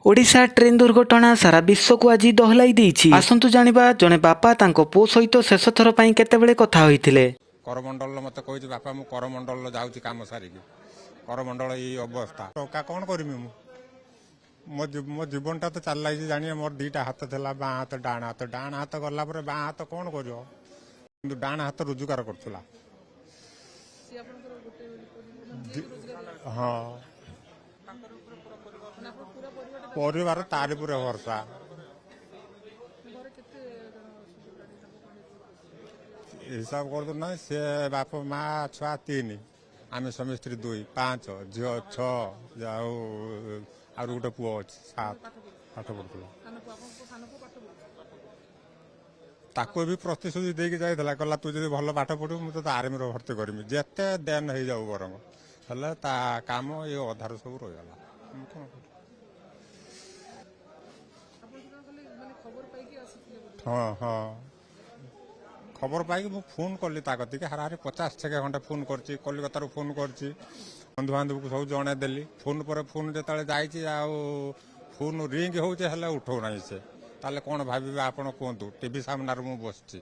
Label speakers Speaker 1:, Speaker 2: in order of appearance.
Speaker 1: Odisha train दुर्घटना सारा विश्व को आज दहलाई देइछि। आसंतु जानिबा जने बापा तांको पो सहित शेष थर पई केतेबेले कथा होइथिले।
Speaker 2: करमंडल मते कहिछि बापा मु करमंडल जाउछि काम सारिकी करमंडल ई अवस्था टका कोन करमी मो जीवनटा तो चल लाइछि जानिए मोर दीटा हाथ थला बा हाथ डाण हाथ गला पर बा हाथ कोन करियो किंतु डाण हाथ रोजगार करथला। हां परिवार तारी पूरे भरसा हिसाब कर ना से बाप माँ छुआ 3 आम स्वामी स्त्री 2 5 झील 6 जाऊ आर गोटे पुओ 7 पाठ पढ़ुला ताको भी प्रतिश्रुति देकी जाइला कहला तू जब भल पाठ पढ़ू मुझे तो आर्मी भर्ती करमी जिते देन हो जाऊ बर हेल्ला ता काम ये अधार सब रहीगला। हाँ हाँ खबर पाई मु फोन कली ताकती हारे 50 घंटे फोन करची कलिकतार फोन करची बंधु बांधव को सब जन देली फोन पर फोन जो जाइए फोन रिंग हो उठौ ना से ताले कौन भावे आपण कहतु टीवी सामने मु बसची।